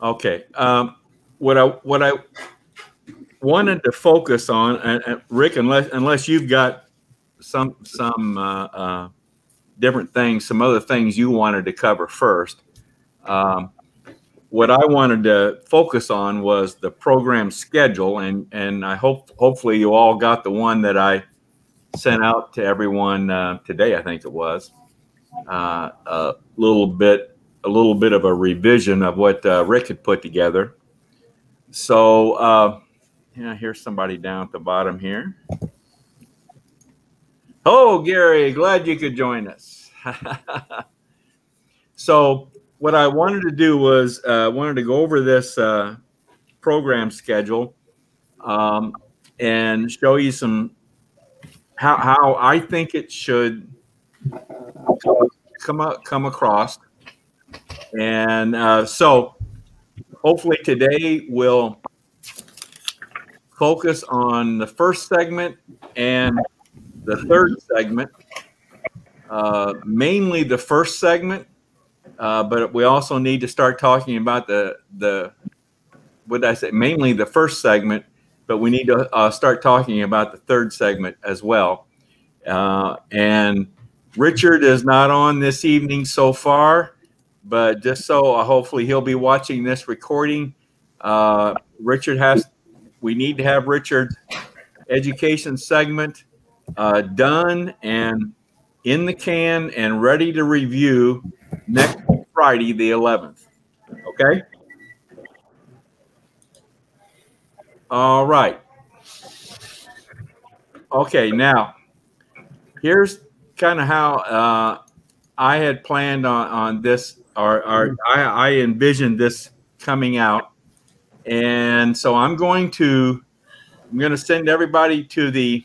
Okay. What I wanted to focus on, Rick, unless you've got some different things, some other things you wanted to cover first. What I wanted to focus on was the program schedule, and hopefully you all got the one that I sent out to everyone today. I think it was a little bit of a revision of what Rick had put together. So yeah, here's somebody down at the bottom here. Oh, Gary, glad you could join us. So what I wanted to do was wanted to go over this program schedule and show you how I think it should come across. And so hopefully today we'll focus on the first segment and the third segment, mainly the first segment, but we also need to start talking about what did I say? Mainly the first segment, but we need to start talking about the third segment as well. And Richard is not on this evening so far, but just so hopefully he'll be watching this recording. We need to have Richard's education segment done and in the can and ready to review next Friday, the 11th. Okay? All right. Okay, now here's kind of how I had planned on this, or I envisioned this coming out. And so I'm going to send everybody to the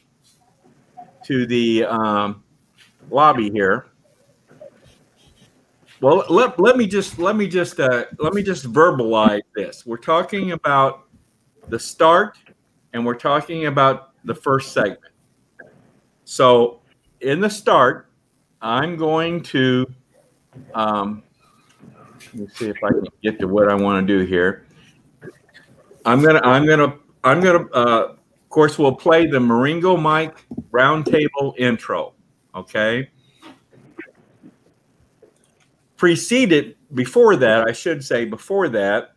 lobby here. Well, let me just verbalize this. We're talking about the start, and we're talking about the first segment. So in the start, I'm going to let me see if I can get to what I want to do here. I'm gonna of course we'll play the Maringo Mike Roundtable intro. Okay. Before that,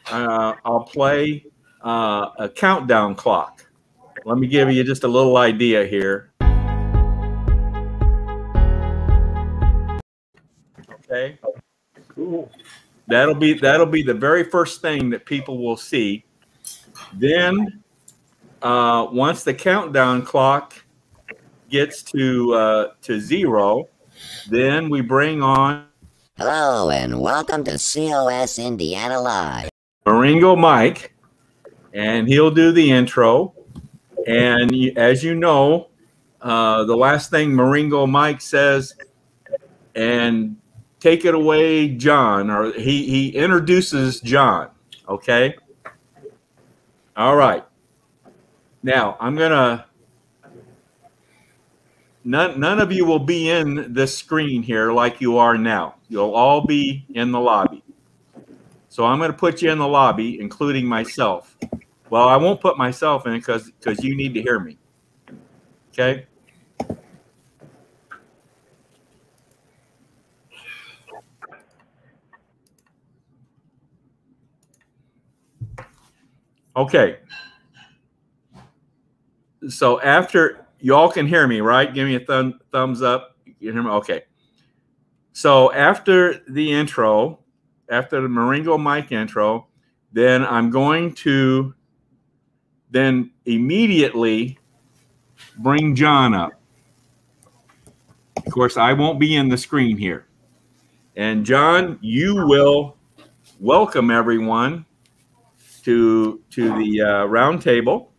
I'll play a countdown clock. Let me give you just a little idea here. Okay. Cool. That'll be the very first thing that people will see. Then once the countdown clock gets to 0, then we bring on Hello and welcome to COS Indiana Live. Maringo Mike, and he'll do the intro. And as you know, the last thing Maringo Mike says, and take it away, John, or he introduces John. Okay. All right. Now I'm gonna. None of you will be in this screen here like you are now. You'll all be in the lobby. So I'm going to put you in the lobby, including myself. Well, I won't put myself in because you need to hear me. Okay? Okay. So after you all can hear me, right? Give me a thumbs up. You can hear me? Okay. So after the intro, after the Maringo Mike intro, then I'm going to then immediately bring John up. Of course, I won't be in the screen here. And John, you will welcome everyone to the round table.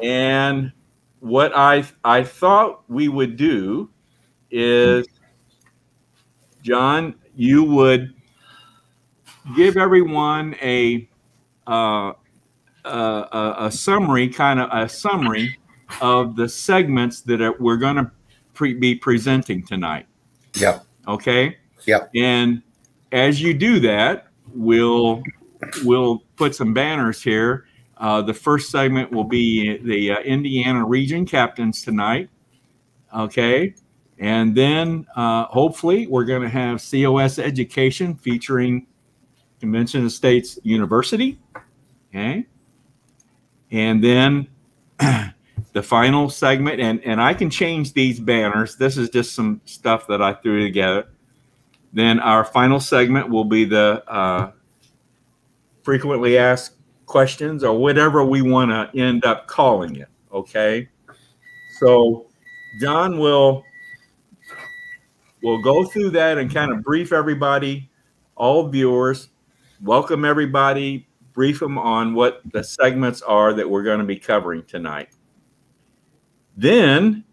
And what I thought we would do is, John, you would give everyone a summary, a summary of the segments that we're going to be presenting tonight. Yep. Okay. Yep. And as you do that, we'll put some banners here. The first segment will be the Indiana region captains tonight. Okay. And then hopefully we're going to have COS education featuring Convention of States University. Okay. And then the final segment, and I can change these banners. This is just some stuff that I threw together. Then our final segment will be the frequently asked questions, or whatever we want to end up calling it. Okay. So John will go through that and kind of brief everybody, all viewers, welcome everybody, brief them on what the segments are that we're going to be covering tonight. Then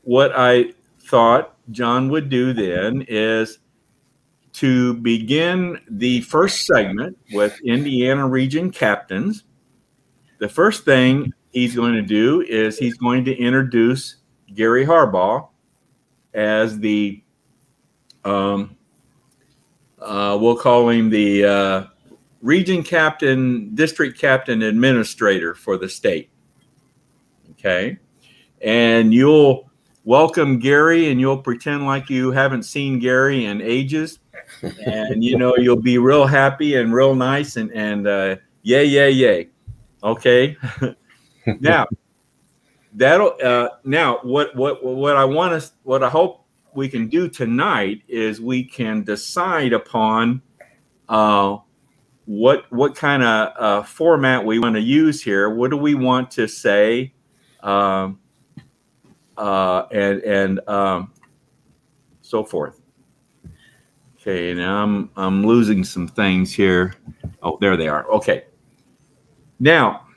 what I thought John would do then is to begin the first segment with Indiana region captains. The first thing he's going to do is he's going to introduce Gary Harbaugh as the, we'll call him the region captain, district captain administrator for the state. Okay. And you'll welcome Gary, and you'll pretend like you haven't seen Gary in ages. And, you know, you'll be real happy and real nice and yay, yay, yay. Okay. Now, that'll now what I hope we can do tonight is we can decide upon what kind of format we want to use here. What do we want to say? And so forth. Okay, now I'm losing some things here. Oh, there they are. Okay. Now,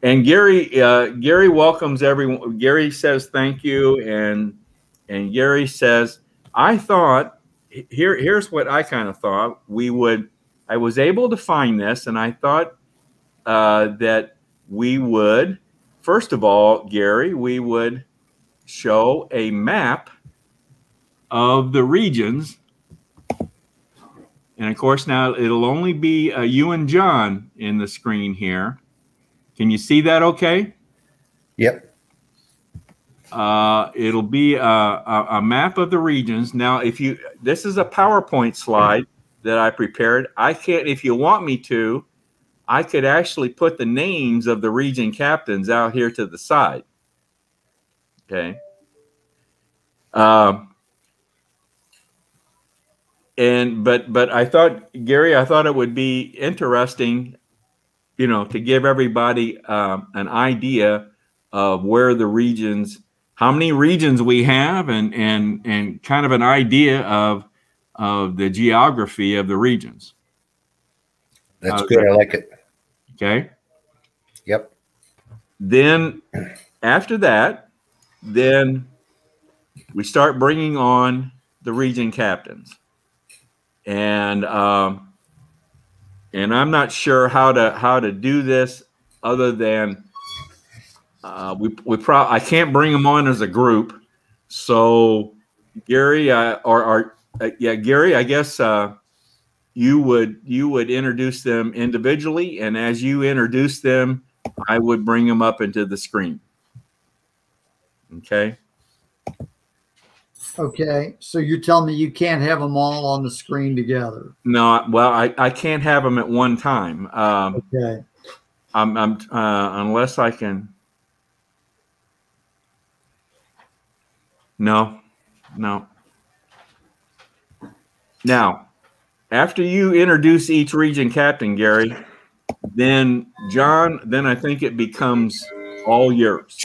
and Gary welcomes everyone. Gary says thank you, and Gary says, I thought here's what I kind of thought I was able to find this, and I thought that we would, first of all, Gary, we would show a map of the regions. And of course, now it'll only be you and John in the screen here. Can you see that okay? Yep. It'll be a map of the regions. Now, this is a PowerPoint slide that I prepared. I can't, if you want me to, I could actually put the names of the region captains out here to the side. Okay. But I thought, Gary, I thought it would be interesting, you know, to give everybody an idea of where the regions, how many regions we have, and kind of an idea of the geography of the regions. That's good. I like it. Okay. Yep. Then after that, then we start bringing on the region captains. And I'm not sure how to do this other than I can't bring them on as a group. So Gary, Gary, I guess you would introduce them individually, and as you introduce them, I would bring them up into the screen. Okay. Okay, so you're telling me you can't have them all on the screen together? No, well, I can't have them at one time. Okay. Unless I can. No. Now, after you introduce each region captain, Gary, then John, then I think it becomes all yours.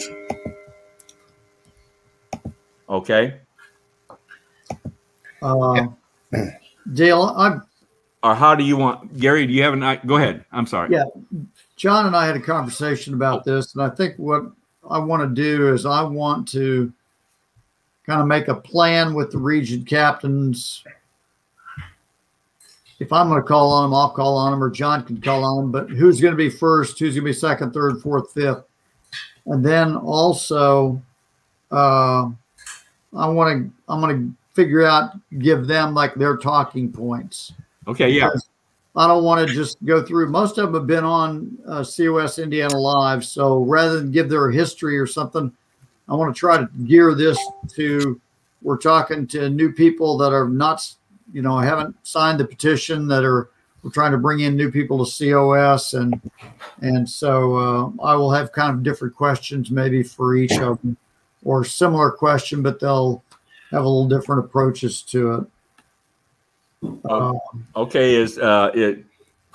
Okay. Dale, or how do you want, Gary? Do you have go ahead. I'm sorry. Yeah, John and I had a conversation about this, and I think what I want to do is I want to kind of make a plan with the region captains. If I'm going to call on them, I'll call on them, or John can call on them. But who's going to be first? Who's going to be second, third, fourth, fifth? And then also, I'm going to figure out, give them like their talking points. Okay, yeah. I don't want to just go through. Most of them have been on COS Indiana Live, so rather than give their history or something, I want to try to gear this to, we're talking to new people that are not, haven't signed the petition, we're trying to bring in new people to COS, and so I will have kind of different questions maybe for each of them, or similar question, but they'll have a little different approaches to it. Okay,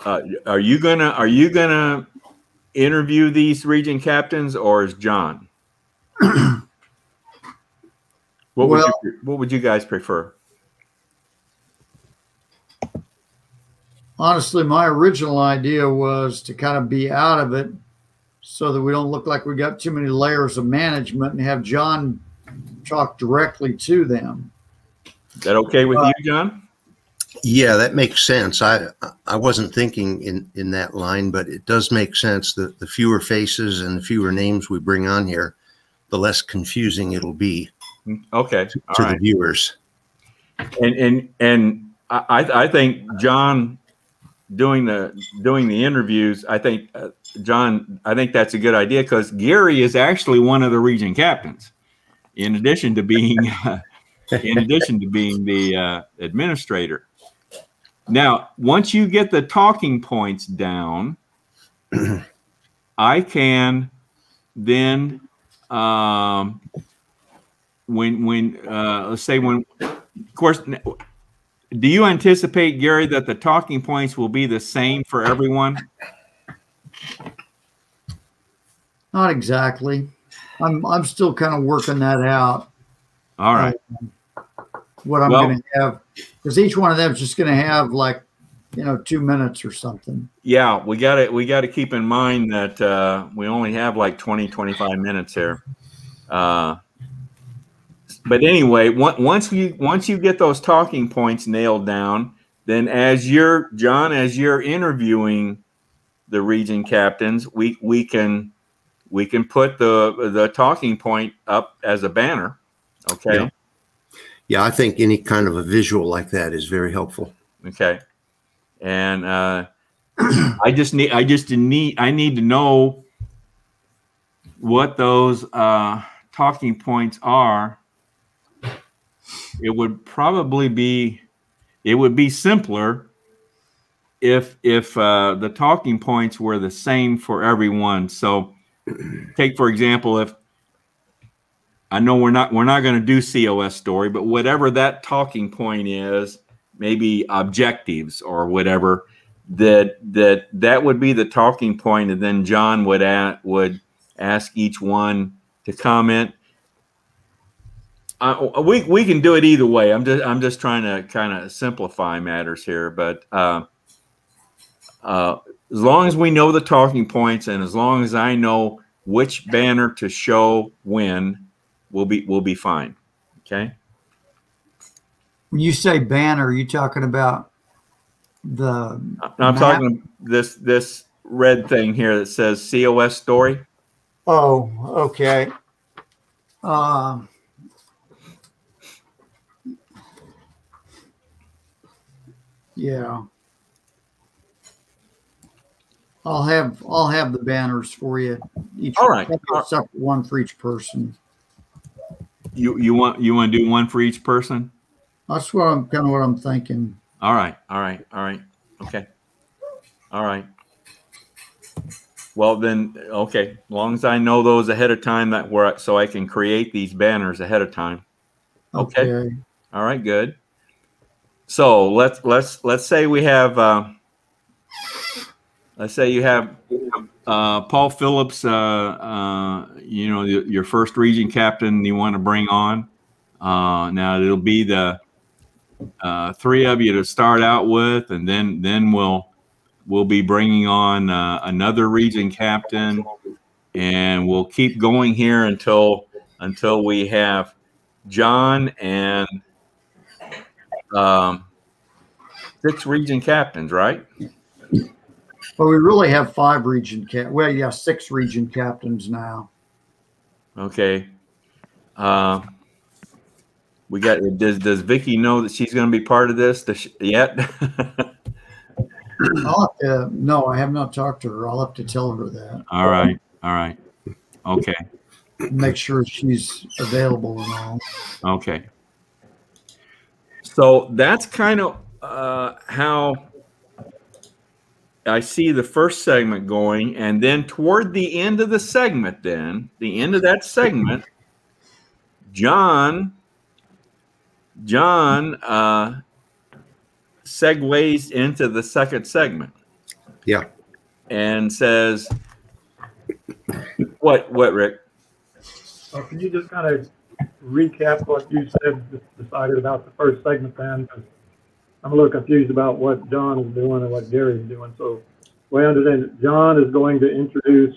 are you gonna interview these region captains, or is John? What would you guys prefer? Honestly, my original idea was to kind of be out of it so that we don't look like we got too many layers of management, and have John talk directly to them. Is that okay with you, John? Yeah, that makes sense. I wasn't thinking in that line, but it does make sense that the fewer faces and the fewer names we bring on here, the less confusing it'll be. Okay, to the viewers. And I think John doing the interviews, I think John, I think that's a good idea, because Gary is actually one of the region captains, in addition to being the administrator. Now, once you get the talking points down, I can then let's say of course, do you anticipate, Gary, that the talking points will be the same for everyone? Not exactly. I'm still kind of working that out. All right. What I'm going to have, because each one of them is just going to have 2 minutes or something. Yeah, we got to keep in mind that we only have like 25 minutes here. But anyway, once you get those talking points nailed down, then as you're interviewing the region captains, we can put the talking point up as a banner. Okay. Yeah, I think any kind of a visual like that is very helpful. Okay. And I need to know what those talking points are. It would be simpler if the talking points were the same for everyone. So take, for example, if I know we're not going to do COS story, but whatever that talking point is, maybe objectives or whatever, that would be the talking point, and then John would ask each one to comment. We can do it either way. I'm just trying to kind of simplify matters here, but as long as we know the talking points, and as long as I know which banner to show when, we'll be fine. Okay. When you say banner, are you talking about the? I'm talking this red thing here that says COS story. Oh, okay. Yeah. I'll have the banners for you. All right. A separate one for each person. You want to do one for each person? That's what I'm thinking. All right. Okay. All right. Well then, okay. As long as I know those ahead of time, so I can create these banners ahead of time. Okay. All right. Good. So let's say we have let's say you have Paul Phillips, your first region captain you want to bring on. Now it'll be the three of you to start out with, and then we'll be bringing on another region captain, and we'll keep going here until we have John and 6 region captains, right? Well, we really have 5 region well, yeah, 6 region captains now. Okay. We got. Does Vicky know that she's going to be part of this yet? No, I have not talked to her. I'll have to tell her that. All right. All right. Okay. Make sure she's available and all. Okay. So that's kind of how I see the first segment going. And then toward the end of the segment, John segues into the second segment. Yeah. And says, what, Rick? Can you just kind of recap what you decided about the first segment then? 'Cause I'm a little confused about what John is doing and what Gary's doing. So, the way I understand it, John is going to introduce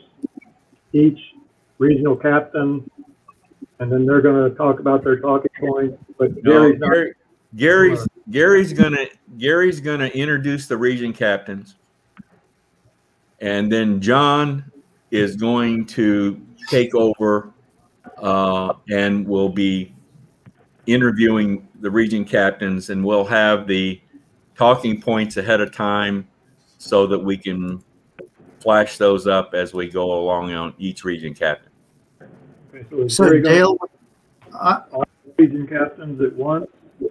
each regional captain, and then they're going to talk about their talking points. But Gary's gonna introduce the region captains, and then John is going to take over and will be interviewing the region captains, and we'll have the talking points ahead of time so that we can flash those up as we go along on each region captain. Okay, So Dale, all region captains at once, and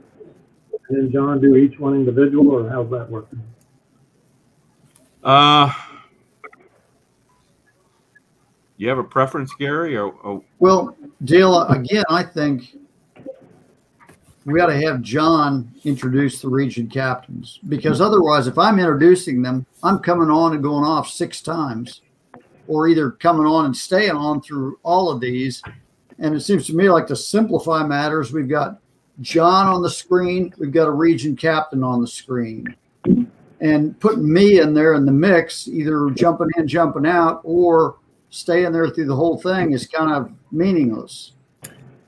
then John do each one individual, or how's that working? You have a preference, Gary? Or well, Dale, again, I think we ought to have John introduce the region captains, because otherwise, if I'm introducing them, I'm coming on and going off 6 times, or either coming on and staying on through all of these. And it seems to me like, to simplify matters, we've got John on the screen, we've got a region captain on the screen, and putting me in there in the mix, either jumping in, jumping out, or staying there through the whole thing, is kind of meaningless.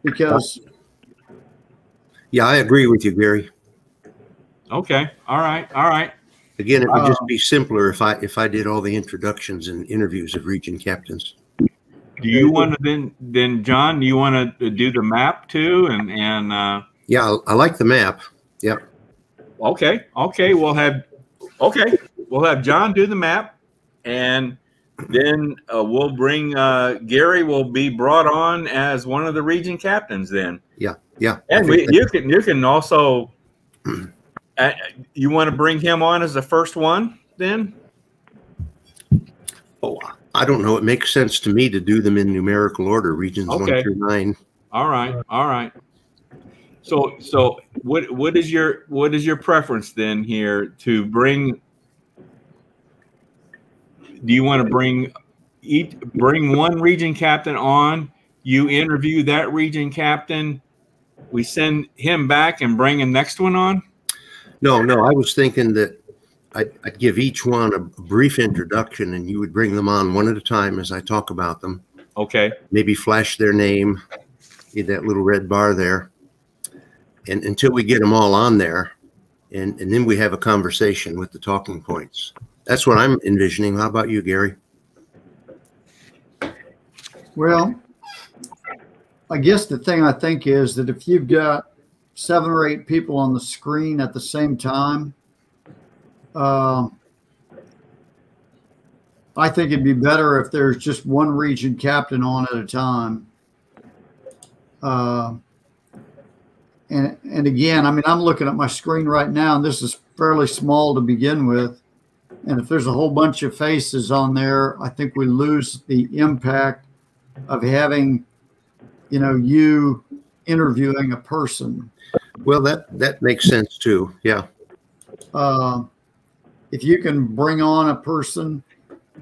Because Yeah, I agree with you, Gary. okay, all right. Again, it would just be simpler if I did all the introductions and interviews of region captains. Do you want to then John? Do you want to do the map too? And Yeah, I like the map. Yep. Okay. We'll have John do the map, and then we'll bring Gary will be brought on as one of the region captains then. Yeah. And you can also you want to bring him on as the first one then? Oh, I don't know. It makes sense to me to do them in numerical order, regions 1 through 9. All right. So what is your preference then here to bring? Do you want to bring one region captain on? You interview that region captain. We send him back and bring a next one on? No. I was thinking that I'd give each one a brief introduction, and you would bring them on one at a time as I talk about them. Okay. Maybe flash their name in that little red bar there, and until we get them all on there, and then we have a conversation with the talking points. That's what I'm envisioning. How about you, Gary? well, I guess the thing I think is that if you've got 7 or 8 people on the screen at the same time, I think it'd be better if there's just one region captain on at a time. And again, I mean, I'm looking at my screen right now, and this is fairly small to begin with. And if there's a whole bunch of faces on there, I think we lose the impact of having, you interviewing a person. Well, that makes sense too. Yeah. If you can bring on a person,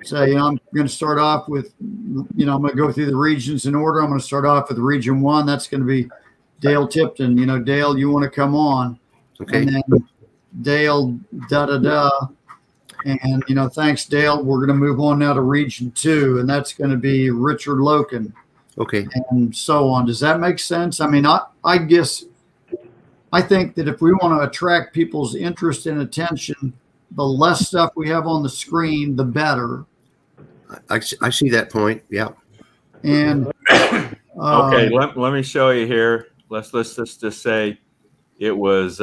say, I'm going to start off with, I'm going to go through the regions in order. I'm going to start off with region 1. That's going to be Dale Tipton. Dale, you want to come on? Okay. And then Dale, And, thanks, Dale. We're going to move on now to region 2, and that's going to be Richard Loken. Okay. And so on. Does that make sense? I mean, I guess I think that if we want to attract people's interest and attention, the less stuff we have on the screen, the better. I see that point. Yeah. And okay, let me show you here. Let's just say it was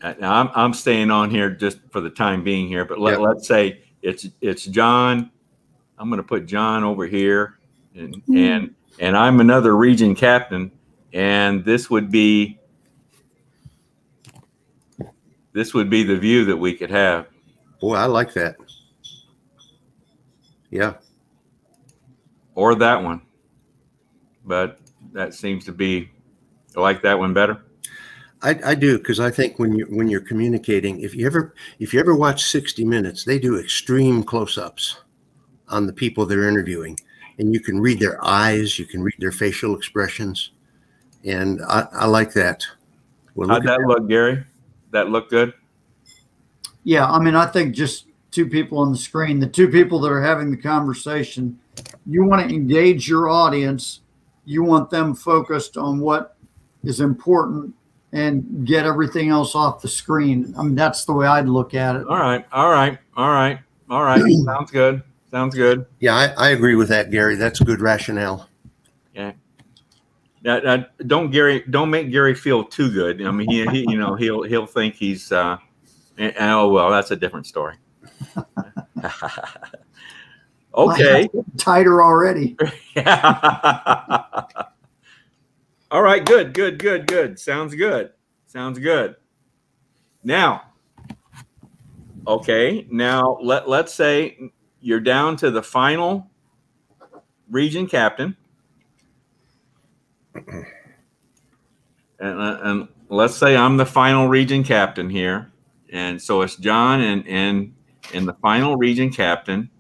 Now I'm staying on here just for the time being here, but let's say it's John. I'm going to put John over here, and I'm another region captain, and this would be the view that we could have. Boy, I like that. Yeah. Or that one, but that seems to be, I like that one better. I do, because I think when you're communicating, if you ever watch 60 Minutes, they do extreme close-ups on the people they're interviewing, and you can read their eyes, you can read their facial expressions, and I like that. Well, how'd that look, Gary? That look good? Yeah, I mean, I think just two people on the screen, the two people that are having the conversation, you want to engage your audience. You want them focused on what is important and get everything else off the screen. I mean, that's the way I'd look at it. All right. Sounds good. Sounds good. Yeah, I agree with that, Gary. That's good rationale. Yeah. Now, don't make Gary feel too good. I mean, he he'll think he's oh well, that's a different story. Okay. Tighter already. All right, good. Sounds good. Now, okay, now let's say you're down to the final region captain. And let's say I'm the final region captain here. And so it's John and the final region captain.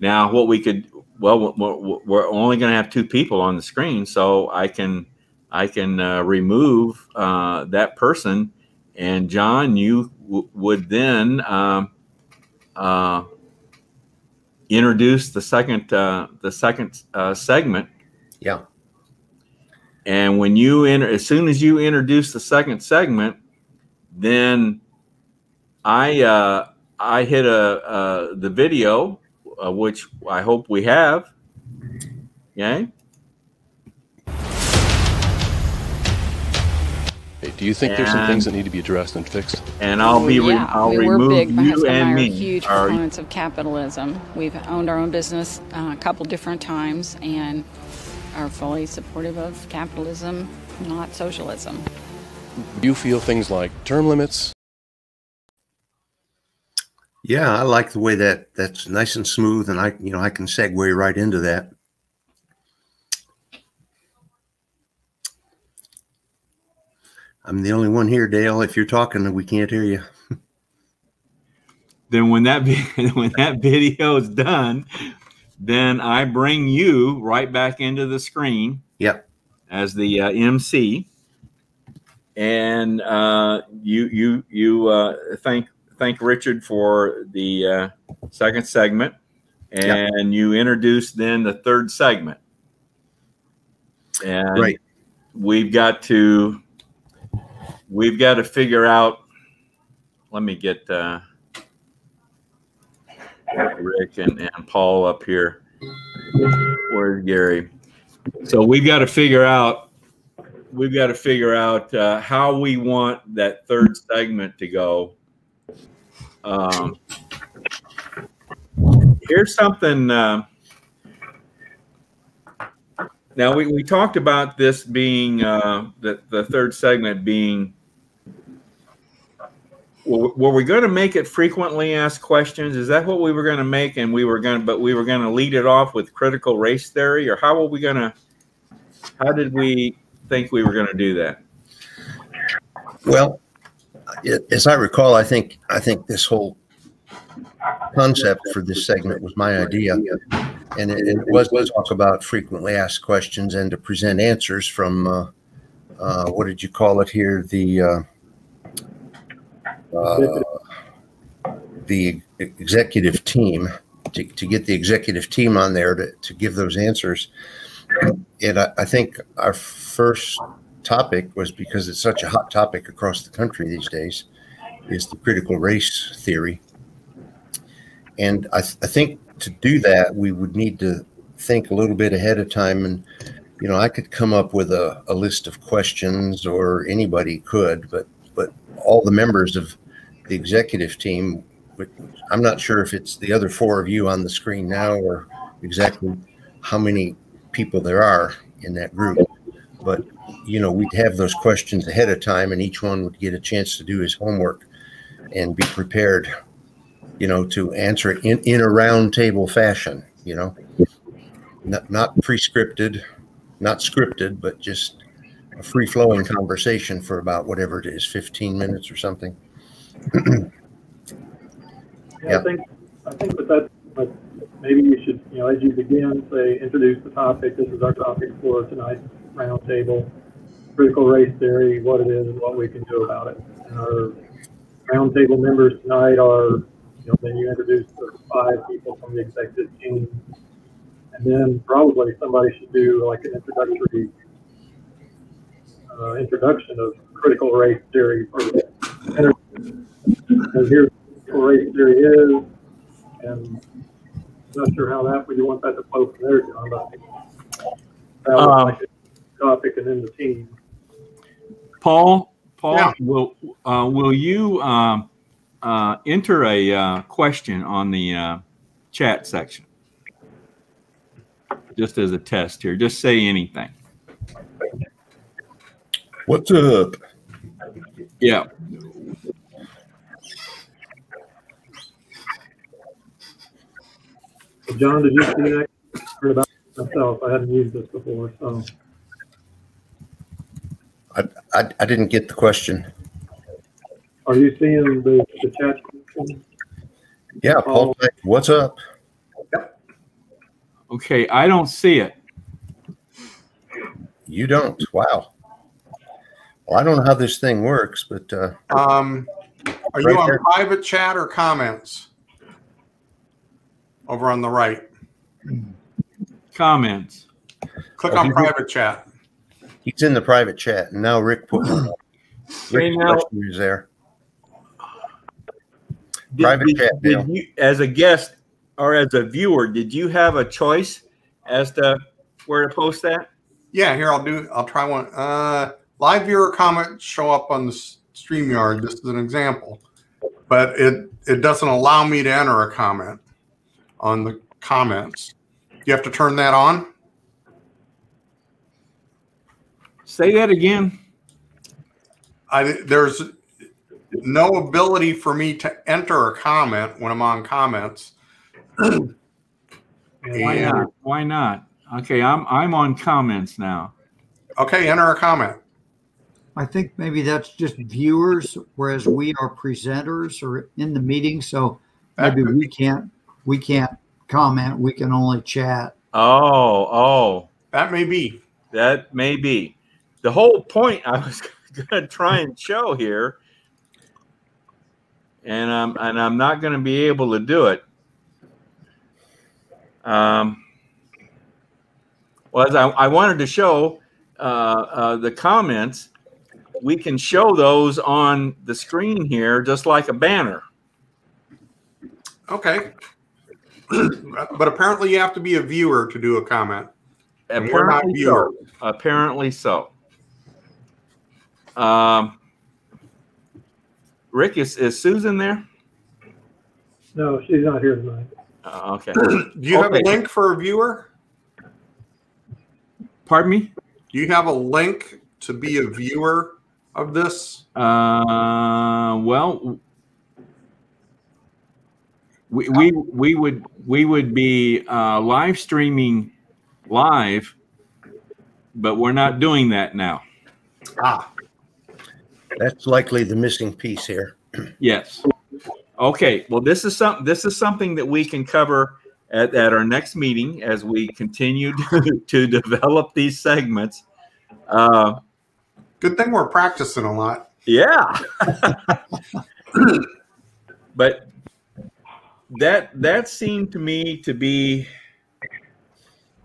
Now, what we could, well, we're only going to have two people on the screen, so I can remove that person, and John, you would then introduce the second segment. Yeah. And when you as soon as you introduce the second segment, then I hit the video. Which I hope we have. Okay. Hey, do you think there's some things that need to be addressed and fixed? And I'll remove big. My you husband and I me. are huge proponents of capitalism. We've owned our own business a couple different times and are fully supportive of capitalism, not socialism. Do you feel things like term limits? Yeah, I like the way that's nice and smooth, and I can segue right into that. I'm the only one here, Dale. If you're talking, we can't hear you. Then when that video is done, then I bring you right back into the screen. Yep. As the MC, and you thank Richard for the second segment, and you introduce then the third segment. And we've got to figure out. Let me get Rick and Paul up here. Where's Gary? So we've got to figure out how we want that third segment to go. Here's something. Now we talked about this being the third segment being. Were we going to make it frequently asked questions? Is that what we were going to make? And we were going to lead it off with critical race theory, or how did we think we were going to do that? Well, as I recall, I think this whole concept for this segment was my idea, and it was talk about frequently asked questions and to present answers from what did you call it here? The executive team, to get the executive team on there to give those answers. And I think our first topic was, because it's such a hot topic across the country these days, is the critical race theory. And I think to do that, we would need to think a little bit ahead of time and you know, I could come up with a list of questions, or anybody could, but all the members of the executive team, I'm not sure if it's the other 4 of you on the screen now or exactly how many people there are in that group, but you know, we'd have those questions ahead of time, and each one would get a chance to do his homework and be prepared, you know, to answer it in a round table fashion, you know, not pre-scripted, not scripted, but just a free-flowing conversation for about whatever it is, 15 minutes or something. Yeah, I think with that, but maybe you should, you know, as you begin, say, introduce the topic. This is our topic for tonight's roundtable: critical race theory, what it is, and what we can do about it. And our roundtable members tonight are, you know, then you introduce the 5 people from the executive team, and then probably somebody should do like an introduction of critical race theory first. And here's what critical race theory is, and not sure how that, but you want that to flow from there, John. But that was like a topic, and then the team. Paul, Yeah. will you enter a question on the chat section? Just as a test here, just say anything. What's up? Yeah. John, did you see that? I heard about it myself. I hadn't used this before, so. I didn't get the question. Are you seeing the chat? Yeah, Paul, what's up? Okay, I don't see it. You don't? Wow. Well, I don't know how this thing works, but Are you on private chat or comments? Over on the right. Comments. Click on private chat. He's in the private chat, and now Rick put one. Rick's question is there. Private chat. Did you, as a guest or as a viewer, did you have a choice as to where to post that? Yeah, here I'll try one. Live viewer comments show up on the StreamYard. This is an example, but it doesn't allow me to enter a comment on the comments. You have to turn that on. Say that again. There's no ability for me to enter a comment when I'm on comments. Why not? Why not? Okay, I'm on comments now. Okay, enter a comment. I think maybe that's just viewers, whereas we are presenters or in the meeting, so maybe we can't comment. We can only chat. Oh, that may be. That may be. The whole point I was going to try and show here, and I'm not going to be able to do it. Was I wanted to show the comments. We can show those on the screen here, just like a banner. Okay. But apparently you have to be a viewer to do a comment. And we're not viewers. Apparently so. Rick, is Susan there? No, she's not here tonight. Okay. Do you have a link for a viewer? Pardon me? Do you have a link to be a viewer of this? Well, we would be live streaming live, but we're not doing that now. That's likely the missing piece here. Yes. Okay. Well, this is something that we can cover at our next meeting as we continue to develop these segments. Good thing we're practicing a lot. Yeah. But that seemed to me to be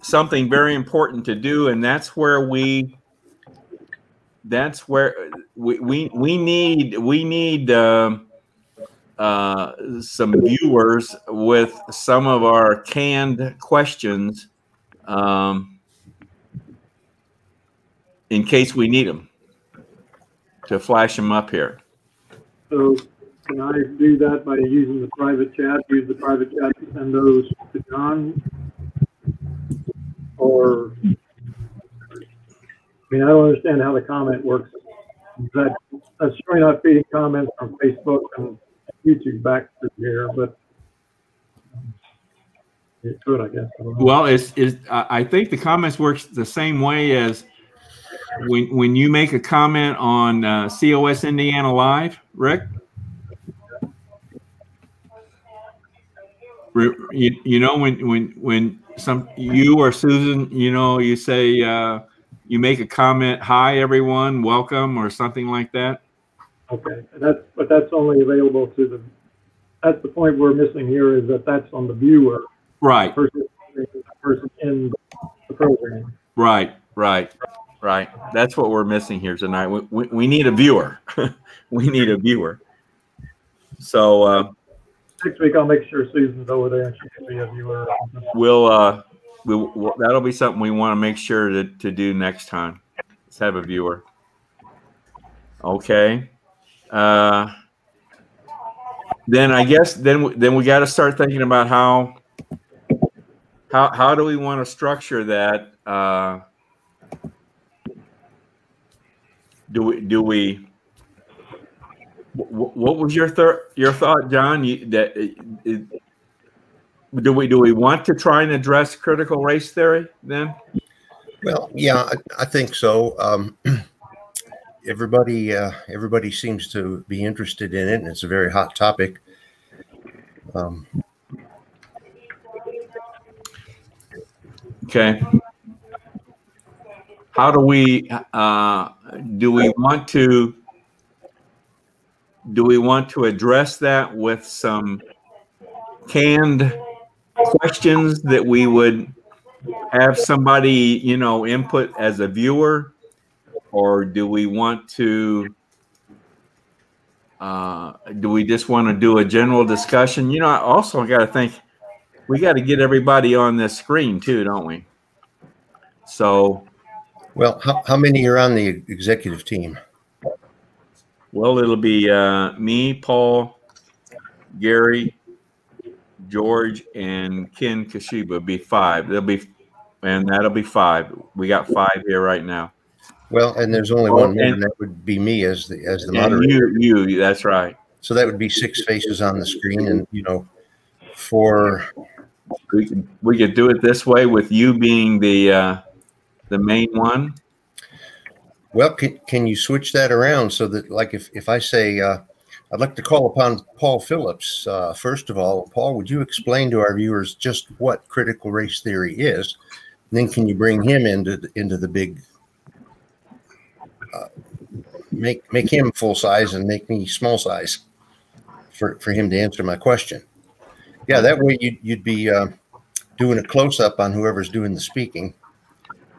something very important to do, and that's where we need some viewers with some of our canned questions in case we need them to flash them up here. So can I do that by using the private chat? Use the private chat to send those to John? Or, I mean, I don't understand how the comment works. That's sure not feeding comments from Facebook and YouTube back through here, but it could, I guess. I don't know. Well, I think the comments works the same way as when you make a comment on COS Indiana Live, Rick. You know, when some you or Susan, you know, you say you make a comment, hi everyone, welcome, or something like that. Okay, but that's only available to the. That's the point we're missing here, is that that's on the viewer, Right. person in the program. Right. That's what we're missing here tonight. We need a viewer. We need a viewer. So Next week I'll make sure Susan's over there and she can be a viewer. we'll that'll be something we want to make sure to do next time. Let's have a viewer. Okay. Then I guess then we got to start thinking about how do we want to structure that? Do we? What was your thought, John? Do we want to try and address critical race theory then? Well, yeah, I think so. Everybody seems to be interested in it, and it's a very hot topic. Okay. How do we want to address that with some canned questions that we would have somebody, you know, input as a viewer, or do we want to do we just want to do a general discussion? You know, I also got to think we got to get everybody on this screen too, don't we? So, well, how many are on the executive team? Well, it'll be me, Paul, Gary, George, and Ken Kashiba. Be 5. That'll be 5. We got 5 here right now. Well, and there's only one more, and that would be me as the moderator. You, that's right. So that would be 6 faces on the screen, and you know, we could do it this way with you being the main one. Well, can you switch that around so that, like, if I say I'd like to call upon Paul Phillips. First of all, Paul, would you explain to our viewers just what critical race theory is? And then can you bring him into the big, make him full size and make me small size for him to answer my question? Yeah, that way you'd be doing a close-up on whoever's doing the speaking.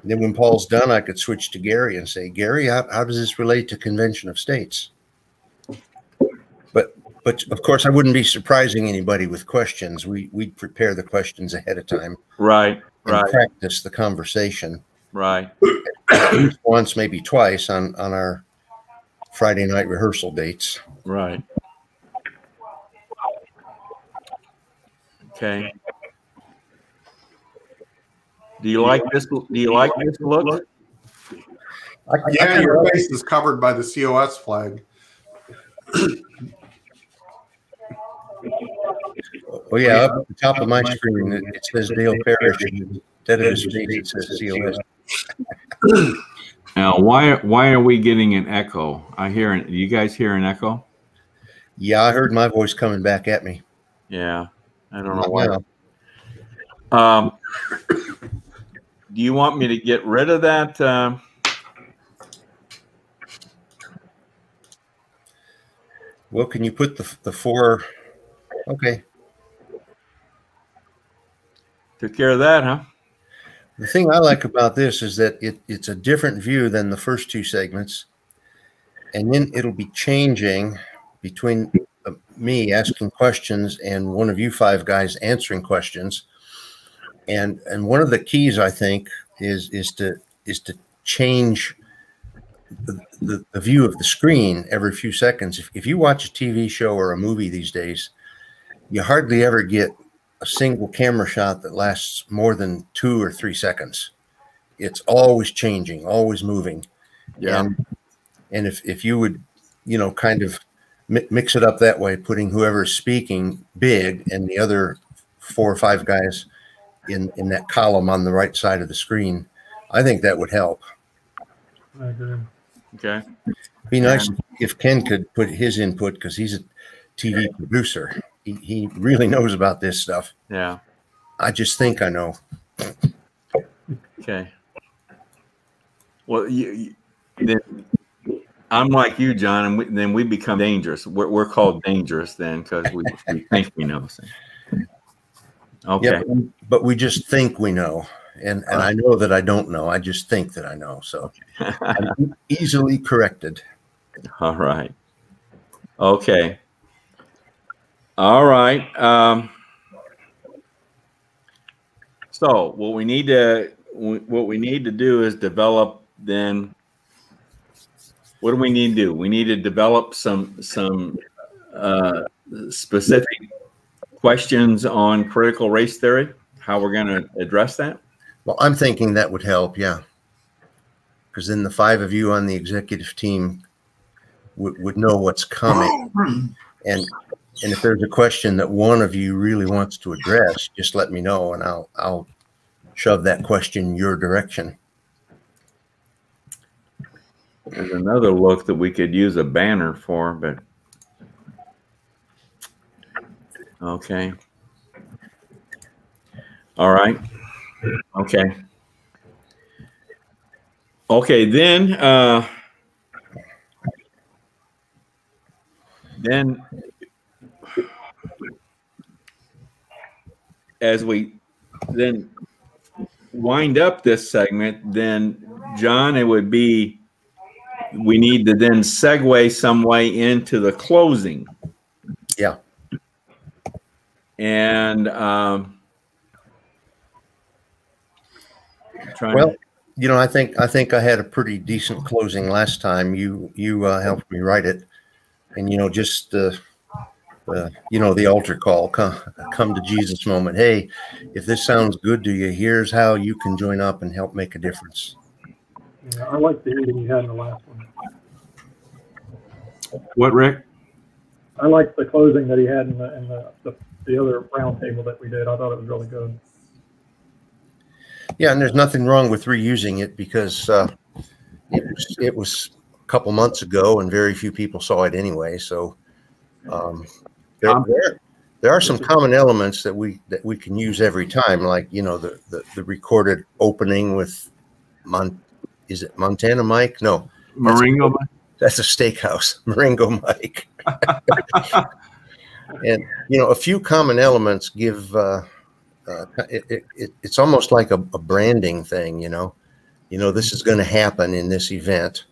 And then when Paul's done, I could switch to Gary and say, Gary, how does this relate to Convention of States? But of course, I wouldn't be surprising anybody with questions. We'd prepare the questions ahead of time. Right. Practice the conversation. Right. At least once, maybe twice on our Friday night rehearsal dates. Right. Okay. Do you like this? Do you like this look? Yeah, your face is covered by the COS flag. Oh yeah, up at the top of my screen it says Dale Parrish. Instead of his face, it says COS. Now, why are we getting an echo? You guys hear an echo? Yeah, I heard my voice coming back at me. Yeah, I don't know why. Do you want me to get rid of that? Well, can you put the 4? Okay. Took care of that, huh? The thing I like about this is that it's a different view than the first 2 segments. And then it'll be changing between me asking questions and one of you 5 guys answering questions. And one of the keys, I think, is to change the view of the screen every few seconds. If you watch a TV show or a movie these days, you hardly ever get a single camera shot that lasts more than 2 or 3 seconds. It's always changing, always moving. Yeah. And if you would, you know, kind of mix it up that way, putting whoever's speaking big and the other 4 or 5 guys in that column on the right side of the screen, I think that would help. I agree. Okay. Be nice if Ken could put his input, because he's a TV producer. He really knows about this stuff. Yeah. I just think I know. Okay. Well, then I'm like you, John, and then we become dangerous. We're called dangerous then because we think we know. Okay. Yeah, but we just think we know. And I know that I don't know. I just think that I know. So I'm easily corrected. All right. Okay. All right. So what we need to do is develop then. What do we need to do? We need to develop some specific questions on critical race theory. How we're going to address that? Well, I'm thinking that would help, yeah. Because then the 5 of you on the executive team would know what's coming. And if there's a question that one of you really wants to address, just let me know, and I'll shove that question your direction. There's another look that we could use a banner for, but okay. All right. Okay. Okay, then as we then wind up this segment, then John, it would be we need to then segue some way into the closing. Yeah. And well, you know, I think I had a pretty decent closing last time. You helped me write it, and you know, just you know, the altar call, come to Jesus moment. Hey, if this sounds good to you, here's how you can join up and help make a difference. Yeah, I like the ending you had in the last one. What, Rick? I like the closing that he had in the other roundtable that we did. I thought it was really good. Yeah, and there's nothing wrong with reusing it because it was a couple months ago, and very few people saw it anyway. So there are some common elements that we can use every time, like, you know, the recorded opening with is it Montana Mike? No, Marengo Mike. That's a steakhouse, Marengo Mike. And you know, a few common elements give. It's almost like a branding thing, you know. This is going to happen in this event,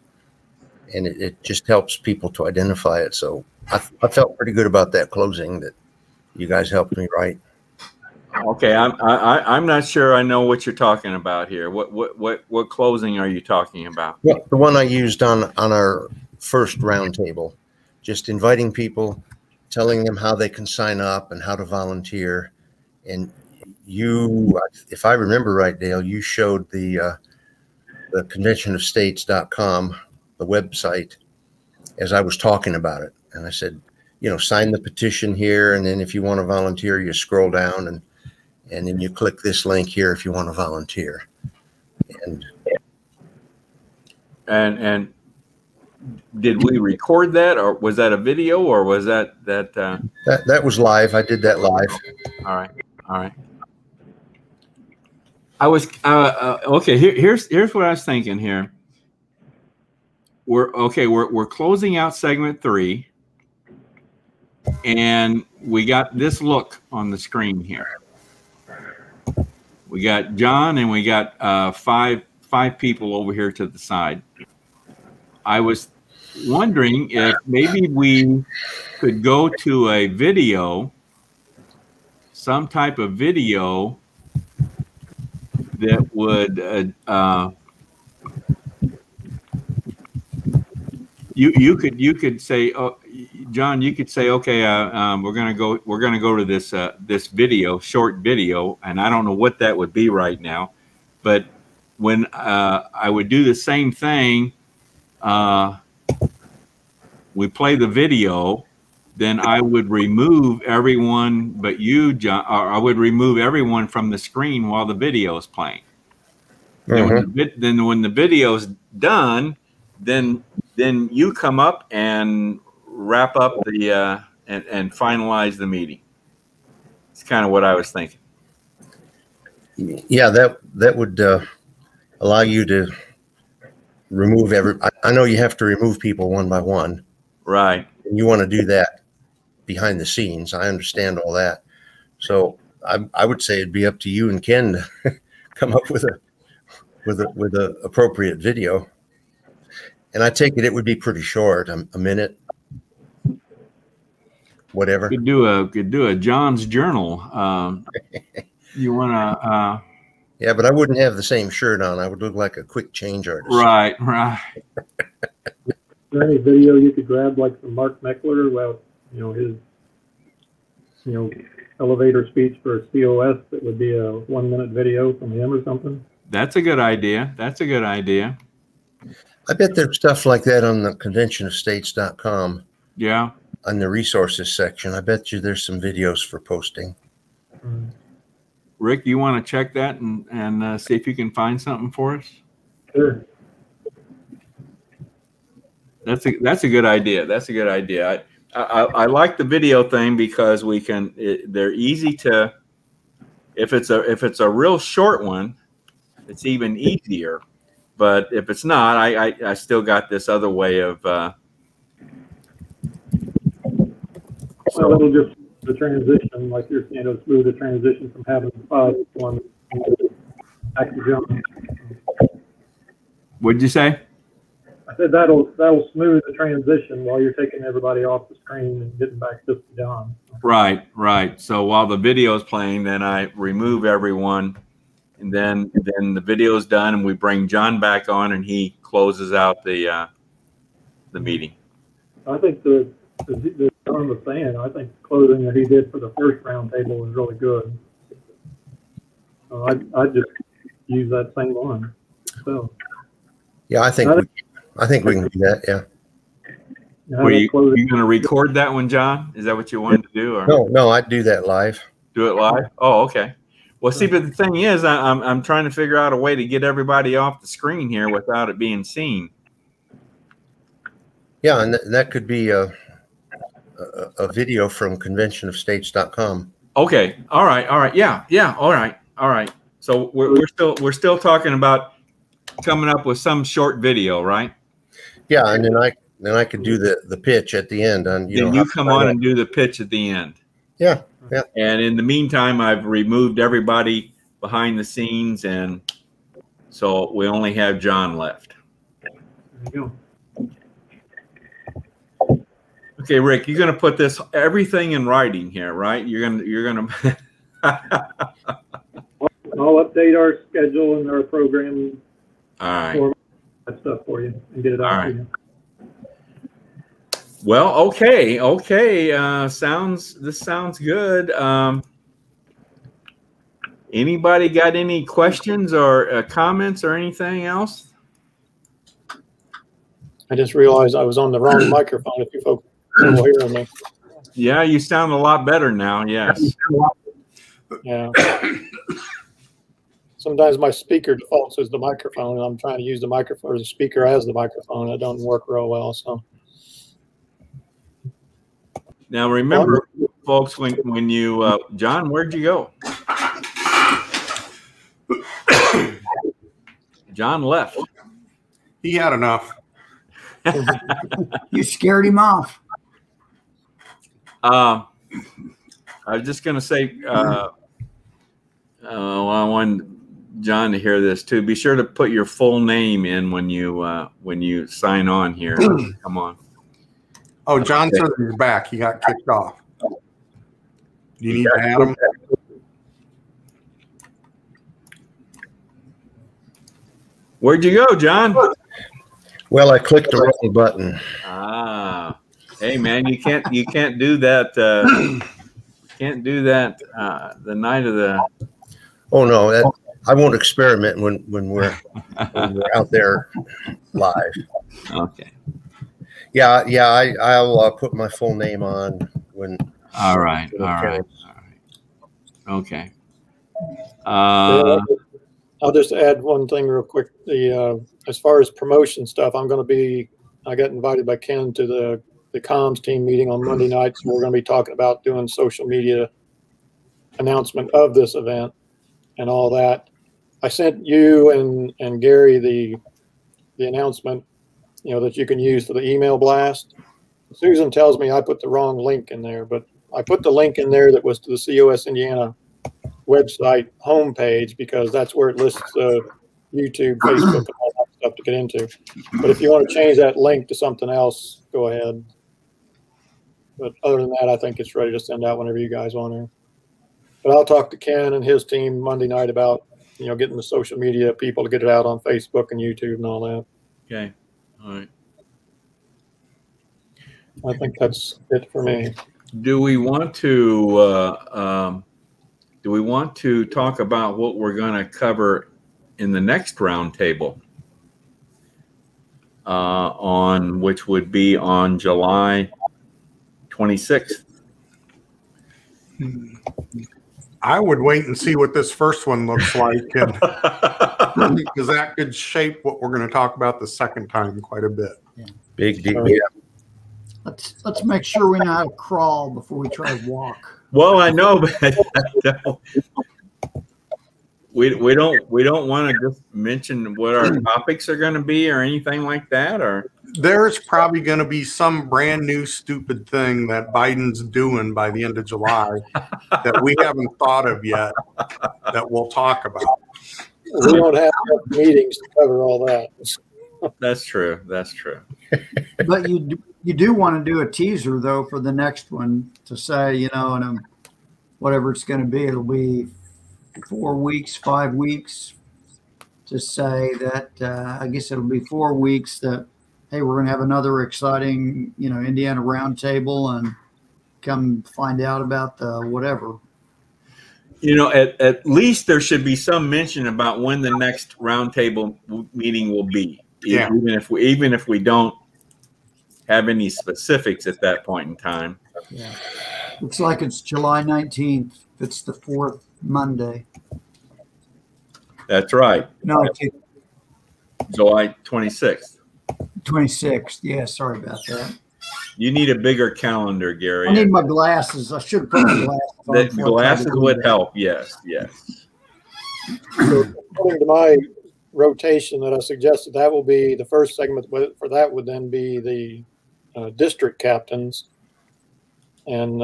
and it just helps people to identify it. So I felt pretty good about that closing that you guys helped me write. Okay, I'm not sure I know what you're talking about here. What closing are you talking about? Well, the one I used on our first roundtable, just inviting people, telling them how they can sign up and how to volunteer. And you, if I remember right, Dale, you showed the conventionofstates.com, the website, as I was talking about it. And I said, you know, sign the petition here, and then if you want to volunteer, you scroll down and then you click this link here if you want to volunteer. And did we record that, or was that a video, or was that was live? I did that live. All right. I was okay. Here's what I was thinking here. We're closing out segment 3, and we got this look on the screen here. We got John, and we got five people over here to the side. I was wondering if maybe we could go to a video, some type of video that would you could say, oh, John, you could say, okay, we're gonna go to this this video, short video, and I don't know what that would be right now, but when I would do the same thing, we play the video, then I would remove everyone but you, John, or I would remove everyone from the screen while the video is playing. Then when the video's done, then you come up and wrap up the and finalize the meeting. It's kind of what I was thinking. Yeah, that would allow you to remove I know you have to remove people one by one. Right. And you want to do that behind the scenes. I understand all that. So I would say it'd be up to you and Ken to come up with a appropriate video. And I take it would be pretty short, a minute, whatever. Could do a John's Journal. You want to? Yeah, but I wouldn't have the same shirt on. I would look like a quick change artist. Right. Is there any video you could grab, like from Mark Meckler, about his elevator speech for COS? That would be a 1-minute video from him or something. That's a good idea. I bet there's stuff like that on the conventionofstates.com. Yeah. On the resources section. I bet you there's some videos for posting. Rick, you want to check that and see if you can find something for us? Sure. That's a good idea. That's a good idea. I like the video thing because we can. They're easy to. If it's a real short one, it's even easier. But if it's not, I still got this other way of. So it'll just the transition, like you're saying, it'll smooth the transition from having one back to John. What'd you say? I said that'll smooth the transition while you're taking everybody off the screen and getting back to John. Right. So while the video is playing, then I remove everyone, and then the video is done, and we bring John back on, and he closes out the meeting. I think the John was saying, I think the closing that he did for the first roundtable was really good. So I just use that same one. So yeah, I think we can do that. Yeah. Were you going to record that one, John? Is that what you wanted to do? Or? No, I'd do that live. Do it live? Oh, okay. Well, see, but the thing is, I'm trying to figure out a way to get everybody off the screen here without it being seen. Yeah, and that could be a video from conventionofstates.com. Okay. All right. Yeah. All right. So we're still talking about coming up with some short video, right? Yeah, and then I could do the pitch at the end. On you come on and do the pitch at the end. Yeah. And in the meantime, I've removed everybody behind the scenes, and so we only have John left. There you go. Okay, Rick, you're going to put everything in writing here, right? You're going to. I'll update our schedule and our program. All right. That stuff for you and get it out to you. Well, okay. This sounds good. Anybody got any questions or comments or anything else? I just realized I was on the wrong microphone. If you folks are hearing me. Yeah, you sound a lot better now. Yes. Yeah. Sometimes my speaker defaults as the microphone, and I'm trying to use the microphone or the speaker as the microphone. It doesn't work real well. So now remember, folks, when you John, where'd you go? John left. He had enough. You scared him off. I was just going to say, I want John to hear this too. Be sure to put your full name in when you sign on here. Come on. Oh, John said he's back. He got kicked off. Do you need to add him? Where'd you go, John? Well, I clicked the wrong button. Ah, hey man, you can't do that. Can't do that the night of the. Oh no, I won't experiment when we're out there live. Okay. Yeah. I'll put my full name on when. All right. Okay. I'll just add one thing real quick. As far as promotion stuff, I got invited by Ken to the comms team meeting on Monday night. So we're going to be talking about doing social media announcement of this event and all that. I sent you and Gary the announcement, that you can use for the email blast. Susan tells me I put the wrong link in there, but I put the link in there that was to the COS Indiana website homepage because that's where it lists YouTube, Facebook, and all that stuff to get into. But if you want to change that link to something else, go ahead. But other than that, I think it's ready to send out whenever you guys want to. But I'll talk to Ken and his team Monday night about, getting the social media people to get it out on Facebook and YouTube and all that. Okay. All right. I think that's it for me. Do we want to talk about what we're going to cover in the next roundtable, on which would be on July 26th? I would wait and see what this first one looks like, because that could shape what we're going to talk about the second time quite a bit. Yeah. Big deal. Let's make sure we know how to crawl before we try to walk. Well, I know, but we don't want to just mention what our topics are going to be or anything like that, or there's probably going to be some brand new stupid thing that Biden's doing by the end of July that we haven't thought of yet that we'll talk about. We don't have enough meetings to cover all that. That's true. That's true. But you do want to do a teaser though for the next one to say, and whatever it's going to be, it'll be 4 weeks, 5 weeks, to say that I guess it'll be 4 weeks that, hey, we're going to have another exciting, Indiana roundtable, and come find out about the whatever. At least there should be some mention about when the next roundtable meeting will be. Yeah. Even if we don't have any specifics at that point in time. Yeah. Looks like it's July 19th. It's the fourth Monday. That's right. No, July 26th. 26th. Yeah, sorry about that. You need a bigger calendar, Gary. I need my glasses. I should put my glasses on. The glasses would help. Yes. So according to my rotation that I suggested, that will be the first segment. For that would then be the district captains, and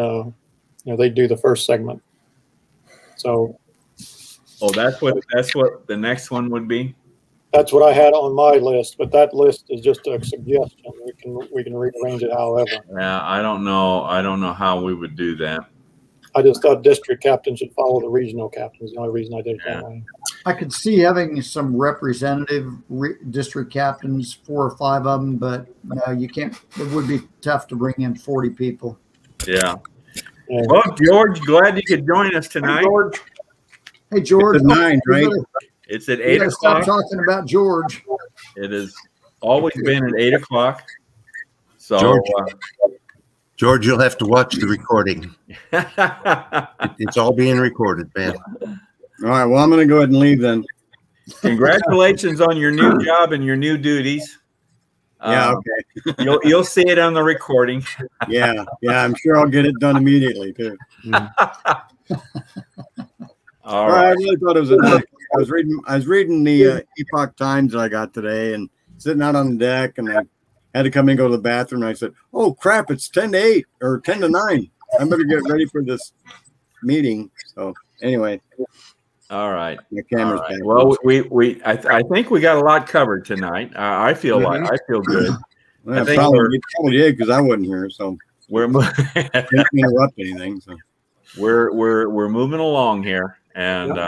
they do the first segment. So, that's what the next one would be. That's what I had on my list, but that list is just a suggestion. We can rearrange it however. Yeah, I don't know how we would do that. I just thought district captains should follow the regional captains. The only reason I did it that way. I could see having some representative district captains, 4 or 5 of them, but no, you can't. It would be tough to bring in 40 people. Yeah. Well, George, glad you could join us tonight. Hey, George. It's at 9, right? It's at 8 o'clock. Stop talking about George. It has always been at 8 o'clock. So, George, you'll have to watch the recording. It's all being recorded, man. All right. Well, I'm going to go ahead and leave then. Congratulations on your new job and your new duties. Yeah. Okay. You'll see it on the recording. Yeah. I'm sure I'll get it done immediately too. All right. I really thought it was a nice. I was reading the Epoch Times that I got today, and sitting out on the deck, and I had to come in and go to the bathroom. And I said, "Oh crap! It's 10 to 8 or 10 to 9. I better get ready for this meeting." So anyway. All right. My camera's back. Well, I think we got a lot covered tonight. I feel good. Well, I think probably did because I wasn't here, so didn't interrupt anything. So we're moving along here, and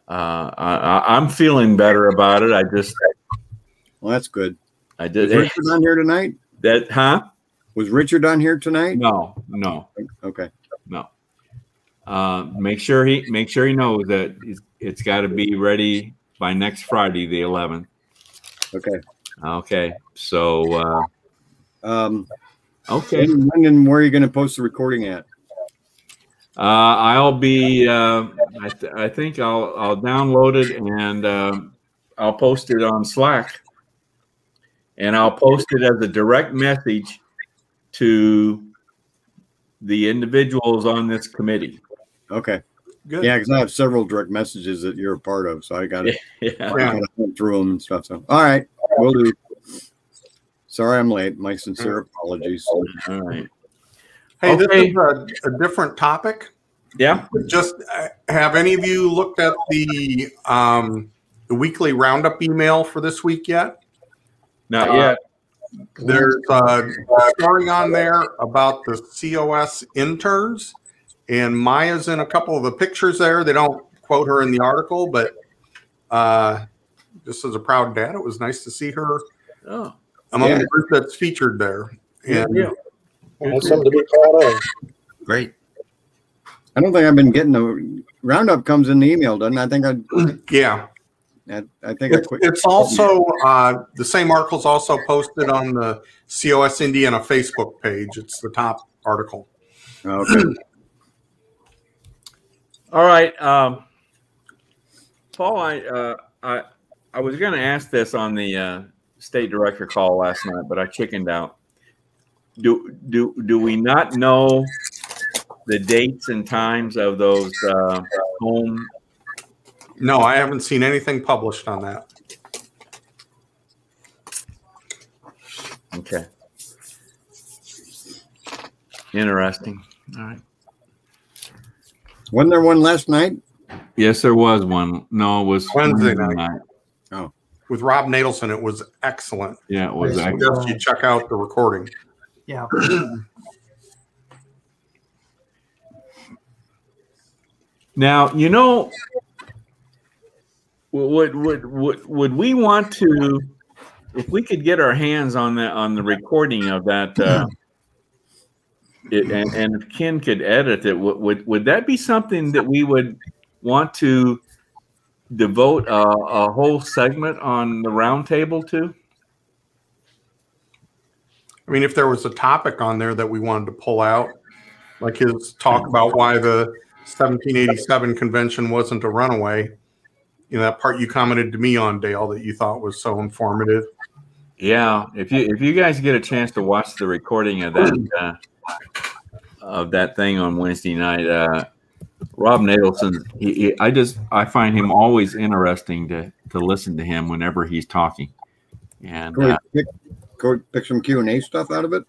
I'm feeling better about it. Well, that's good. I did. Was Richard on here tonight? That, huh? Was Richard on here tonight? No. Okay. No. Make sure he knows that it's got to be ready by next Friday, the 11th. Okay. Okay. So. Okay. When and where are you going to post the recording at? I'll be. I think I'll download it and I'll post it on Slack, and I'll post it as a direct message to the individuals on this committee. Okay. Good. Yeah, because I have several direct messages that you're a part of, so I got to hunt through them and stuff. So, all right, we'll do. Sorry, I'm late. My sincere apologies. All right. Hey, this is a different topic. Yeah. Just have any of you looked at the weekly roundup email for this week yet? Not yet. There's a story on there about the COS interns, and Maya's in a couple of the pictures there. They don't quote her in the article, but just as a proud dad, it was nice to see her among the group that's featured there. And that's something to be proud of. Great. I don't think I've been getting the roundup comes in the email, doesn't it? I think I think it's also the same article's also posted on the COS Indiana Facebook page. It's the top article. Okay. All right, Paul. I was going to ask this on the state director call last night, but I chickened out. Do we not know the dates and times of those home? No, I haven't seen anything published on that. Okay. Interesting. All right. Wasn't there one last night? Yes, there was one. No, it was Wednesday night. Oh. With Rob Nadelson, it was excellent. Yeah, it was I excellent. suggest you check out the recording. Yeah. Now, you know, would we want to, if we could get our hands on the recording of that, and if Ken could edit it, would that be something that we would want to devote a whole segment on the roundtable to? I mean, if there was a topic on there that we wanted to pull out, like his talk about why the 1787 convention wasn't a runaway, you know, that part you commented to me on, Dale, that you thought was so informative. Yeah, if you guys get a chance to watch the recording of that thing on Wednesday night, Rob Nadelson, I find him always interesting to listen to him whenever he's talking. And pick some Q&A stuff out of it.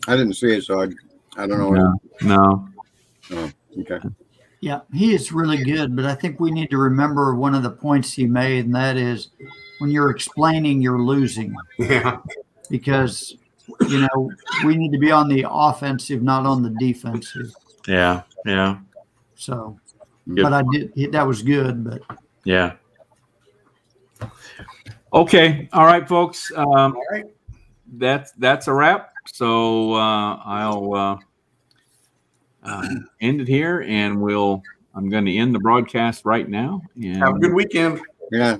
I didn't see it, so I don't know. No. Oh, okay. Yeah, he is really good, but I think we need to remember one of the points he made, and that is when you're explaining, you're losing. Yeah. Because, you know, we need to be on the offensive, not on the defensive. Yeah. So, Good. but that was good, but. Yeah. Okay. All right, folks. All right. That's a wrap. So I'll end it here, and I'm going to end the broadcast right now. And have a good weekend. Yeah.